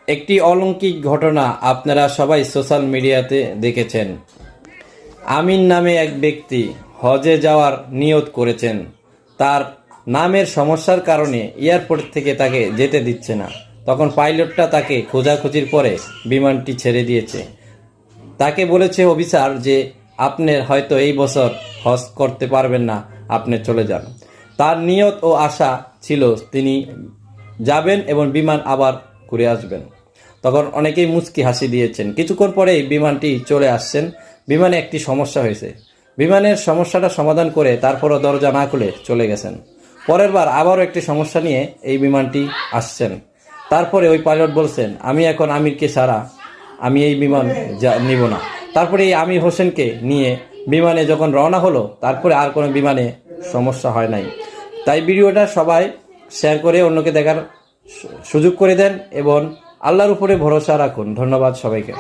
একটি অলৌকিক ঘটনা আপনারা সবাই সোশ্যাল মিডিয়াতে দেখেছেন। আমিন নামে এক ব্যক্তি হজে যাওয়ার নিয়ত করেছেন। তার নামের সমস্যার কারণে এয়ারপোর্ট থেকে তাকে যেতে দিচ্ছে না। তখন পাইলটটা তাকে খোঁজাখুঁজির পরে বিমানটি ছেড়ে দিয়েছে। তাকে বলেছে অফিসার যে আপনার হয়তো এই বছর হজ করতে পারবেন না, আপনি চলে যান। তার নিয়ত ও আশা ছিল তিনি যাবেন এবং বিমান আবার ঘুরে আসবেন। তখন অনেকেই মুচকি হাসি দিয়েছেন। কিছুক্ষণ পরেই বিমানটি চলে আসছেন। বিমানে একটি সমস্যা হয়েছে। বিমানের সমস্যাটা সমাধান করে তারপরও দরজা না খুলে চলে গেছেন। পরের বার আবারও একটি সমস্যা নিয়ে এই বিমানটি আসছেন। তারপরে ওই পাইলট বলছেন, আমি এখন আমিরকে ছাড়া আমি এই বিমান নিব না। তারপরে এই আমির হোসেনকে নিয়ে বিমানে যখন রওনা হলো, তারপরে আর কোনো বিমানে সমস্যা হয় নাই। তাই ভিডিওটা সবাই শেয়ার করে অন্যকে দেখার সুযোগ করে দেন এবং আল্লাহর উপরে ভরসা রাখুন। ধন্যবাদ সবাইকে।